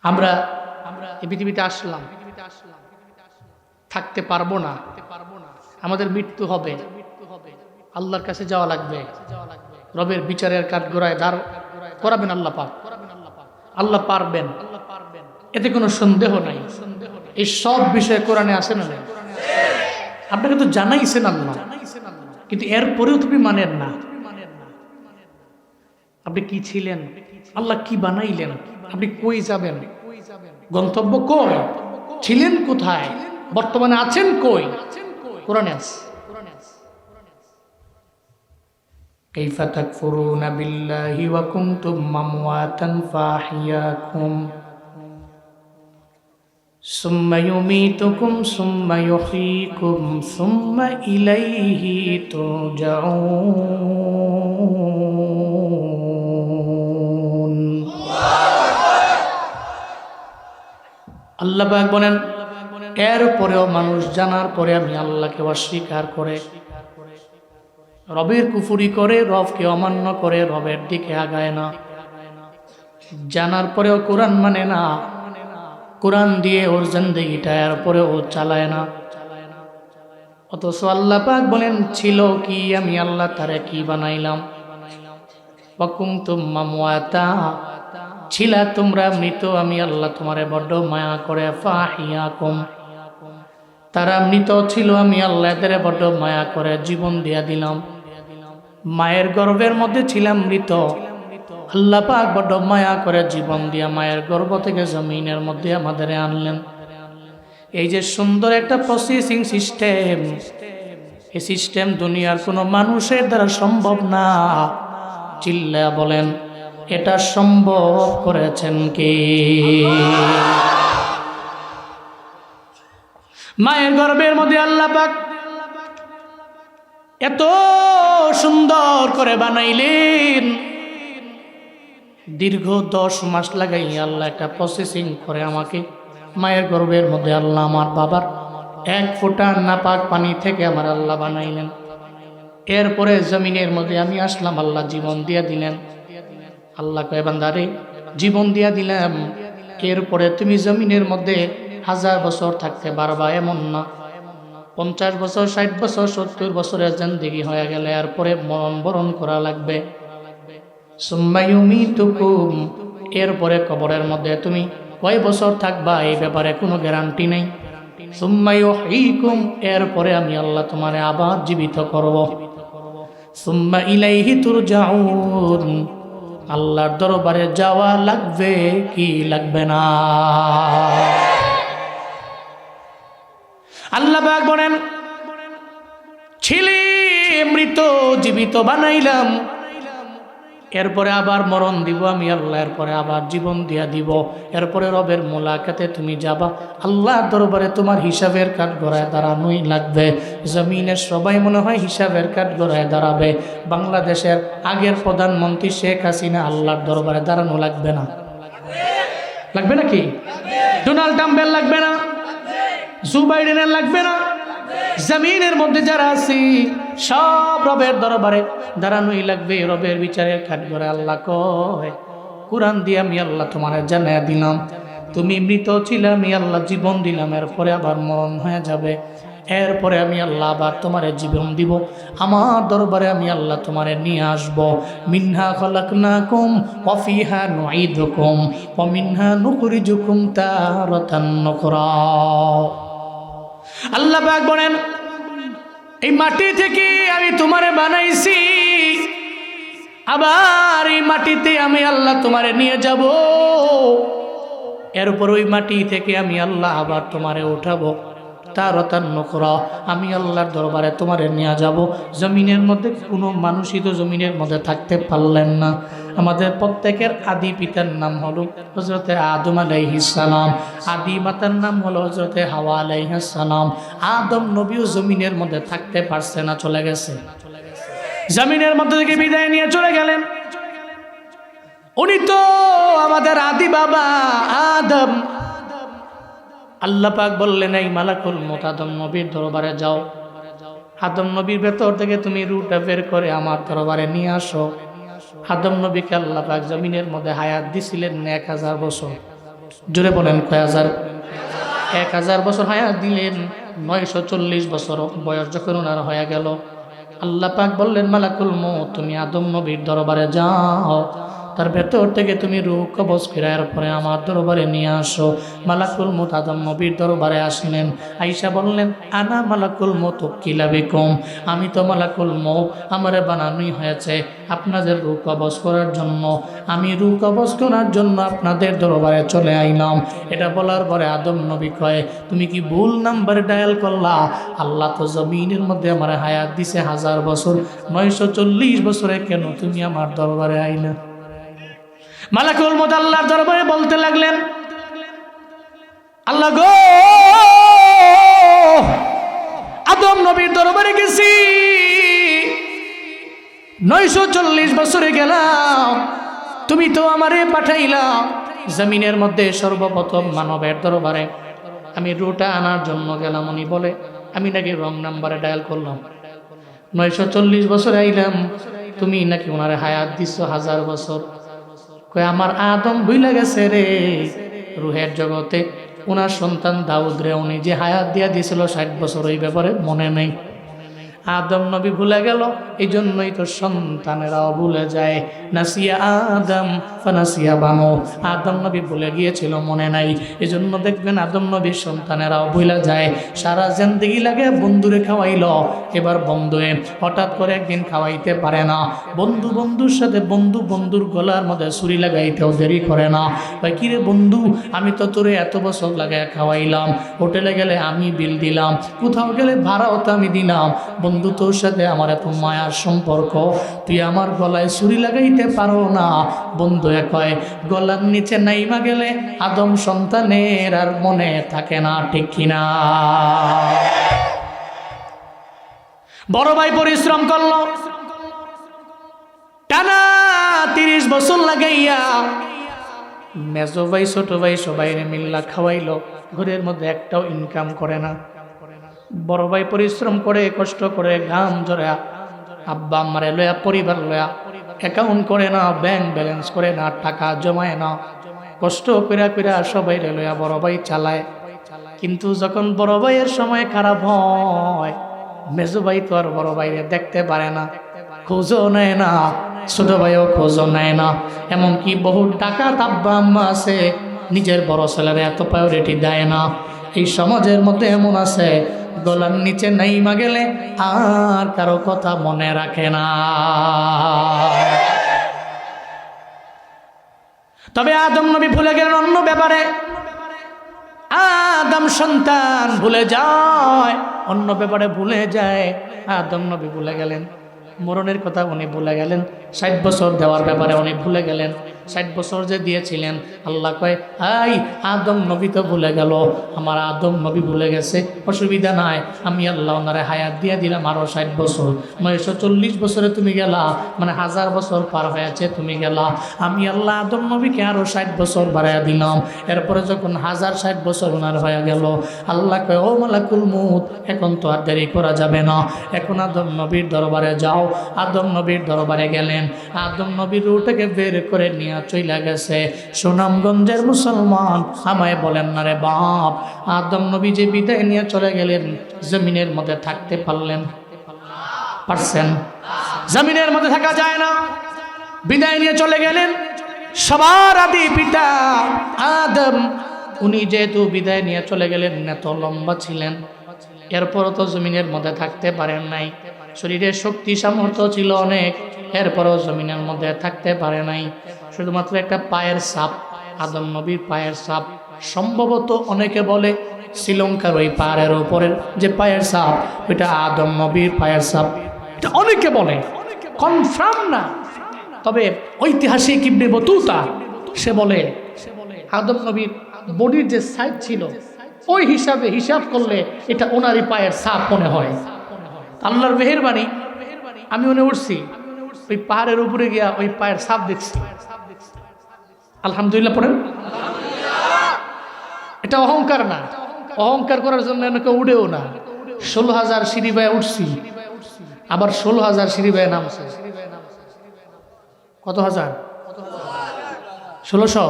আমরা এই পৃথিবীতে আসলাম থাকতে পারবো না আমাদের মৃত্যু হবে আল্লাহর কাছে যাওয়া লাগবে রবের বিচারের কাঠগড়ায় দাঁড় করাবেন আল্লাহ পাক আল্লাহ পারবেন এতে কোনো সন্দেহ নাই এই সব বিষয়ে কোরআনে আছে না নাই আপনাকে তো জানাইছেন আল্লাহ কিন্তু এরপরেও তুমি মানেন না আপনি কি ছিলেন আল্লাহ কি বানাইলেন আপনি কই যাবেন গন্তব্য কই ছিলেন কোথায় বর্তমানে আছেন কই কোরআনে আছে কাইফা তাকফুরুনা বিল্লাহি ওয়া কুনতুম আমওয়াতান ফাহিয়াকুম সুম্মা ইউমীতুকুম সুম্মা ইউহয়ীকুম সুম্মা ইলাইহি তুরজাউন আল্লাহ পাক বলেন এরপরেও মানুষ জানার পরে আমি আল্লাহকে অস্বীকার করে রবের কুফরি করে রবকে অমান্য করে রবের দিকে আগায় না জানার পরেও কোরআন মানে না কোরআন দিয়ে ওর জিন্দেগিটা এরপরে ও চালায় না অথচ আল্লাহ পাক বলেন ছিল কি আমি আল্লাহ তারে কি বানাইলাম ওয়াকুনতুম আমওয়াতা ছিলা তোমরা মৃত আমি আল্লাহ তোমারে বড্ড মায়া করে ফাহিয়াকুম তারা মৃত ছিল আমি আল্লাহ এদের বড্ড মায়া করে জীবন দিয়া দিলাম মায়ের গর্ভের মধ্যে ছিলাম মৃত আল্লাহ পাক বড্ড মায়া করে জীবন দিয়া মায়ের গর্ভ থেকে জমিনের মধ্যে আমাদের আনলেন এই যে সুন্দর একটা প্রসেসিং সিস্টেম এই সিস্টেম দুনিয়ার কোনো মানুষের দ্বারা সম্ভব না চিল্লা বলেন এটা সম্ভব করেছেন কে মায়ের গর্ভের মধ্যে আল্লাহ পাক এত সুন্দর করে বানাইলেন দীর্ঘ 10 মাস লাগাই আল্লাহ একটা প্রসেসিং করে আমাকে মায়ের গর্ভের মধ্যে আল্লাহ আমার বাবার এক ফোঁটা নাপাক পানি থেকে আমার আল্লাহ বানাইলেন। এরপরে জমিনের মধ্যে আমি আসলাম, আল্লাহ জীবন দিয়া দিলেন। আল্লাহ কয় বান্দারে জীবন দিয়া দিলাম, এরপরে তুমি জমিনের মধ্যে 1000 বছর থাকতে পারবা এমন না। 50 বছর, 60 বছর, 70 বছরের জিন্দেগি হয়ে গেলে এরপরে মরণ বরণ করা লাগবে। সুম্মা ইউমিতুকুম, এরপরে কবরের মধ্যে তুমি কয় বছর থাকবা এই ব্যাপারে কোনো গ্যারান্টি নেই। সুম্মা ইউহয়িকুম, এরপরে আমি আল্লাহ তোমারে আবার জীবিত করব। সুম্মা ইলাইহি তুরজাউন, আল্লাহর দরবারে যাওয়া লাগবে কি লাগবে না? আল্লাহ পাক বলেন, ছিলে মৃত জীবিত বানাইলাম, এরপরে আবার মরণ দিব আমি আল্লাহ, এরপরে আবার জীবন দিয়া দিব। এরপরে রবের মোলাকাতে তুমি যাবা, আল্লাহর দরবারে তোমার হিসাবের কাঠ গড়ায় দাঁড়ানোই লাগবে। জমিনের সবাই মনে হয় হিসাবের কাঠ গড়ায় দাঁড়াবে, বাংলাদেশের আগের প্রধানমন্ত্রী শেখ হাসিনা আল্লাহর দরবারে দাঁড়ানো লাগবে না? লাগবে নাকি? ডোনাল্ড ট্রাম্পের লাগবে না? জো বাইডেনের লাগবে না? জমিনের মধ্যে যারা আছি সব রবের দরবারে দাঁড়ানোই লাগবে, রবের বিচারের কাঠগড়ে। আল্লাহ কয়, কোরআন দিয়ে আমি আল্লাহ তোমার জানাইয়া দিলাম, তুমি মৃত ছিলে, আমি আল্লাহ জীবন দিলাম, এরপরে আবার মরণ হয়ে যাবে, এরপরে আমি আল্লাহ আবার তোমারে জীবন দিব, আমার দরবারে আমি আল্লাহ তোমারে নিয়ে আসব। মিনহা খলাকনাকুম ওয়া ফিহা নুঈদুকুম ওয়া মিনহা নুখরিজুকুম তারাতান নুখরা। আল্লাহ পাক বলেন, এই মাটি থেকে আমি তোমারে বানাইছি, আবার এই মাটিতে আমি আল্লাহ তোমারে নিয়ে যাব, এরপর ওই মাটি থেকে আমি আল্লাহ আবার তোমারে উঠাবো। তারাতান নুখরা, আমি আল্লাহর দরবারে তোমারে নিয়ে যাব। জমিনের মধ্যে কোনো মানুষই তো জমিনের মধ্যে থাকতে পারলেন না। আমাদের প্রত্যেকের আদি পিতার নাম হলো হযরতে আদম আলাইহিস সালাম, আদি মাতার নাম হলো হযরতে হাওয়া আলাইহিস সালাম। আদম নবীও জমিনের মধ্যে থাকতে পারছে না, চলে গেছে। জমিনের মধ্যে থেকে বিদায় নিয়ে চলে গেলেন। উনি তো আমাদের আদি বাবা আদম। আল্লাহ পাক বললেন, এই মালাকুল মউত আদম নবীর দরবারে যাও, আদম নবীর ভেতর থেকে তুমি রূহটা বের করে আমার দরবারে নিয়ে আসো। আদম নবীকে আল্লাহ পাক জমিনের মধ্যে হায়াত দিছিলেন 1000 বছর। জোরে বলেন কয় হাজার? 1000 বছর হায়াত দিলেন। 940 বছর বয়স যখন ওনার হয়ে গেল, আল্লাহ পাক বললেন, মালাকুল মউত তুমি আদম নবীর দরবারে যাও, তার ভেতর থেকে তুমি রূহ কবজ ফিরার পরে আমার দরবারে নিয়ে আসো। মালাকুল মউত আদম নবীর দরবারে আসলেন। আয়েশা বললেন, আনা মালাকুল মউত কিলা বিকুম, আমি তো মালাকুল মউত, আমারে বানানোই হয়েছে আপনাদের রূহ কবজ করার জন্য, আমি রূহ কবজ করার জন্য আপনাদের দরবারে চলে আইলাম। এটা বলার পরে আদম নবী কয়, তুমি কি ভুল নাম্বারে ডায়াল করলা? আল্লাহ তো জমিনের মধ্যে আমার হায়াত দিছে 1000 বছর, 940 বছরে কেন তুমি আমার দরবারে আইলা? মালাকুল মউত আল্লাহর দরবারে বলতে লাগলেন, আল্লাহ গো, আদম নবীর দরবারে গেছি, 940 বছরে গেলাম, তুমি তো আমারে পাঠাইলা জমিনের মধ্যে সর্বপ্রথম মানবের দরবারে, আমি রুটা আনার জন্য গেলাম। উনি বলে, আমি নাকি রং নাম্বারে ডায়াল করলাম, 940 বছর আইলাম, তুমি নাকি ওনারে হায়াত দিচ্ছ 1000 বছর। কয়, আমার আদম ভুলে গেছে রে, রুহের জগতে ওনার সন্তান দাউদ রে উনি যে হায়াত দিয়া দিয়েছিল 60 বছর, ওই ব্যাপারে মনে নেই। আদম নবী ভুলে গেল, এই জন্যই তো সন্তানেরাও ভুলে যায়। নাসিয়া আদম ফানাসিয়া বানু, আদম নবী ভুলে গিয়েছিল, মনে নাই, এই জন্য দেখবেন আদম নবীর সন্তানেরাও ভুলে যায়। সারা জিন্দেগি লাগে বন্ধুরে খাওয়াইল, এবার বন্ধুয়ে হঠাৎ করে একদিন খাওয়াইতে পারে না। বন্ধু বন্ধুর সাথে বন্ধুর গলার মধ্যে ছুরি লাগাইতেও দেরি করে না। ভাই কিরে বন্ধু, আমি তো তোরে এত বছর লাগাই খাওয়াইলাম, হোটেলে গেলে আমি বিল দিলাম, কোথাও গেলে ভাড়াও তো আমি দিলাম, বন্ধু তোর সাথে আমার এত মায়ার সম্পর্ক, তুই আমার গলায় ছুরি লাগাইতে পারো না? বন্ধু কয়, গলার নিচে নাইমা গেলে আদম সন্তানের আর মনে থাকে না, ঠিক কিনা? বড় ভাই পরিশ্রম করলো, টানা 30 বছর লাগাইয়া মেজো ভাই ছোট ভাই সবাই মিল্লা খাওয়াইলো, ঘরের মধ্যে একটাও ইনকাম করে না। বড় ভাই পরিশ্রম করে কষ্ট করে ঘাম ঝরা আব্বা আম্মারে লয়া পরিবার লয়া অ্যাকাউন্ট করে না, ব্যাংক ব্যালেন্স করে না, টাকা জমায় না, কষ্ট কইরা কইরা সবাই লয়া বড় ভাই চালায়। কিন্তু যখন বড় ভাইয়ের সময় খারাপ হয়, মেজো ভাই তো আর বড় ভাইরে দেখতে পারে না, খোঁজও নেয় না, ছোট ভাইও খোঁজও নেয় না। এমনকি বহু ডাকাত আব্বা আম্মা আছে, নিজের বড় ছেলেরা এত প্রায়োরিটি দেয় না। এই সমাজের মধ্যে এমন আছে, গলার নিচে নাইমা গেলে আর কারো কথা মনে রাখে না। তবে আদম নবী ভুলে গেলেন অন্য ব্যাপারে। আদম সন্তান ভুলে যায়, অন্য ব্যাপারে ভুলে যায়। আদম নবী ভুলে গেলেন মরণের কথা, উনি ভুলে গেলেন 60 বছর দেওয়ার ব্যাপারে উনি ভুলে গেলেন। 60 বছর যে দিয়েছিলেন, আল্লাহ কয় আই আদম নবী তো ভুলে গেল, আমার আদম নবী ভুলে গেছে, অসুবিধা নাই, আমি আল্লাহ ওনারে হায়াত দিয়ে দিলাম আরো 60 বছর, 940 বছরে তুমি গেলা, মানে 1000 বছর পার হয়েছে তুমি গেলা, আমি আল্লাহ আদম নবীকে আরো 60 বছর বাড়াইয়া দিলাম। এরপরে যখন 1060 বছর ওনার হয়ে গেল, আল্লাহ কয় ও মালাকুল মউত, এখন তো আর দেরি করা যাবে না, এখন আদম নবীর দরবারে যাও। আদম নবীর দরবারে গেলেন, আদম নবীর রূহটাকে বের করে নিয়ে চইলা গেছে। সুনামগঞ্জের মুসলমান আমায় বলেন না রে বাপ, আদম নবী যে বিদায় নিয়ে চলে গেলেন, জমিনের মধ্যে থাকতে পারছেন? জমিনের মধ্যে থাকা যায় না। বিদায় নিয়ে চলে গেলেন সবার আদি পিতা আদম, উনি যেহেতু বিদায় নিয়ে চলে গেলেন, এত লম্বা ছিলেন, এরপরও তো জমিনের মধ্যে থাকতে পারেন নাই। শরীরের শক্তি সামর্থ্য ছিল অনেক, এরপরও জমিনের মধ্যে থাকতে পারে নাই। শুধুমাত্র একটা পায়ের ছাপ, আদম নবীর পায়ের ছাপ, সম্ভবত অনেকে বলে শ্রীলঙ্কার ওই পাহাড়ের উপরের যে পায়ের ছাপ, ওইটা আদম নবীর পায়ের ছাপ, এটা অনেকে বলে, কনফার্ম না। তবে ঐতিহাসিক ইবনে বতুতা সে বলে আদম নবীর বডির যে সাইজ ছিল, ওই হিসাবে হিসাব করলে এটা ওনারই পায়ের ছাপ মনে হয়। আল্লাহর মেহেরবানি, আমি মনে উঠছি ওই পাহাড়ের উপরে গিয়া ওই পায়ের ছাপ দেখছি। আলহামদুলিল্লাহ পড়েন। এটা অহংকার না, অহংকার করার জন্য কেউ উঠেও না। 16,000 সিঁড়ি বায়ে উঠছি, আবার 16,000 সিঁড়ি বায়ে নামছে। কত হাজার? 1600।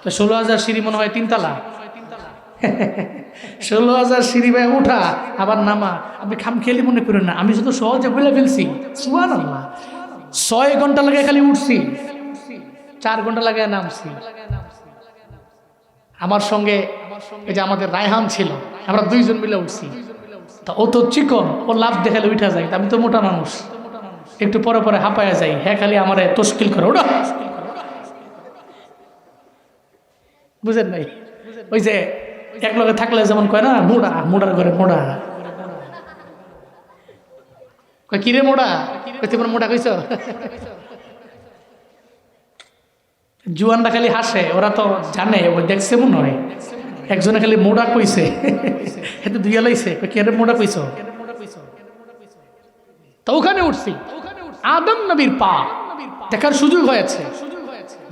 তো 16,000 সিঁড়ি মনে হয় 3 তলা। 16,000 সিঁড়ি বায়ে উঠা আবার নামা, আপনি খামখেয়ালি মনে করেন না, আমি শুধু সহজে বলে ফেলছি। সুবহানাল্লাহ, 6 ঘন্টা লাগে খালি উঠছি, 4 ঘন্টা লাগে নামছি। আমার সঙ্গে এই যে আমাদের রায়হান ছিল, আমরা 2 জন মিলে উঠছি। তা ও তো চিকন, ও লাভ দেখালে উঠা যায়, আমি তো মোটা মানুষ, একটু পরে পরে হাঁপায়া যাই, হ্যাঁ খালি আমার তশকিল করে ওটা, বুঝেন নাই? ওই যে এক লগে থাকলে যেমন কয় না, মোড়া, মোড়ার ঘরে মোড়া, কয় কিরে মোড়া, তোমরা মোটা কইছ। জুয়ানরা খালি হাসে, ওরা তো জানে, ও দেখছে মনে হয়। একজনে খালি মোড়া কইছে, হেতে দুইয়া লাইছে, কে মোড়া কইছ। তো ওখানে উঠছি, আদম নবীর পা দেখার সুযোগ হয়েছে।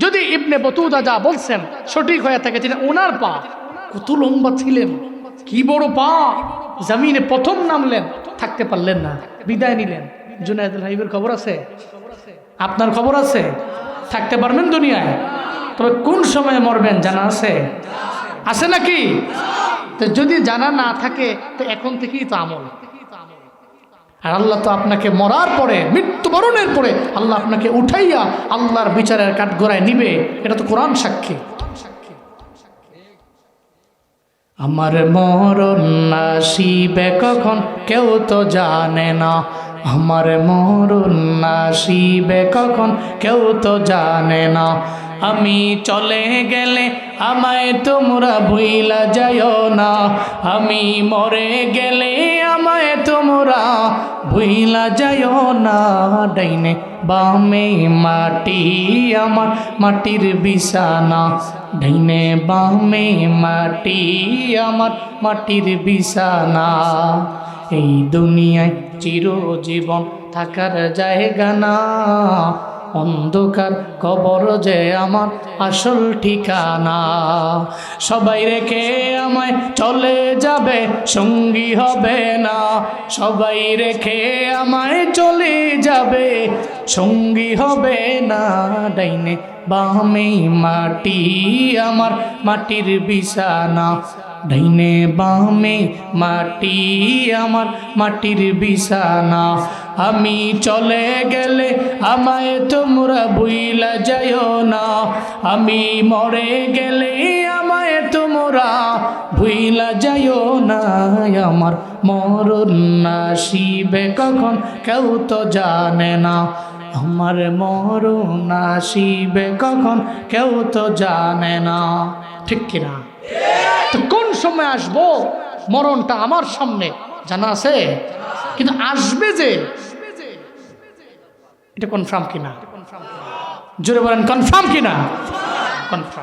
যদি ইবনে বতুতা যা বলছেন সঠিক হয়ে থাকে, তিনি ওনার পা কত লম্বা ছিলেন, কি বড় পা। জমিনে প্রথম নামলেন, থাকতে পারলেন না, বিদায় নিলেন। জুনায়েদুল হাবিবের খবর আছে? আপনার খবর আছে? থাকতে পারবেন দুনিয়ায়? তবে কোন সময় মরবেন জানা আছে? আছে নাকি? তো যদি জানা না থাকে, তো এখন থেকেই তো আমল। আর আল্লাহ তো আপনাকে মরার পরে, মৃত্যুবরণের পরে আল্লাহ আপনাকে উঠাইয়া আল্লাহর বিচারের কাঠগড়ায় নিবে, এটা তো কোরআন সাক্ষী। আমার মরণ আসিবে কখন কেউ তো জানে না, আমার মরণ আসিবে কখন কেউ তো জানে না, আমি চলে গেলে আমায় তোমরা ভুইলা যাইও না, আমি মরে গেলে আমায় তোমরা ভুইলা যাইও না, ডাইনে বামে মাটি আমার মাটির বিছানা, ডাইনে বামে মাটি আমার মাটির বিছানা, এই দুনিয়ায় চিরজীবন থাকার জায়গা না, অন্ধকার কবর যে আমার আসল ঠিকানা। সবাই রেখে আমায় চলে যাবে, সঙ্গী হবে না। সবাই রেখে আমায় চলে যাবে, সঙ্গী হবে না। ডাইনে বামে মাটি আমার মাটির বিছানা, ডাইনে বামে মাটি আমার মাটির বিছানা। আমি চলে গেলে আমায় তোমরা ভুইলা যাইও না, আমি মরে গেলে আমায় তোমরা ভুইলা যাইও না। আমার মরণ আসিবে কখন কেউ তো জানে না, আমার মরণ আসিবে কখন কেউ তো জানে না। ঠিক কিনা? তো কোন সময় আসবো মরণটা আমার সামনে জানা আছে, কিন্তু আসবে যে এটা কনফার্ম কিনা? জোরে বলেন কনফার্ম কিনা? কনফার্ম।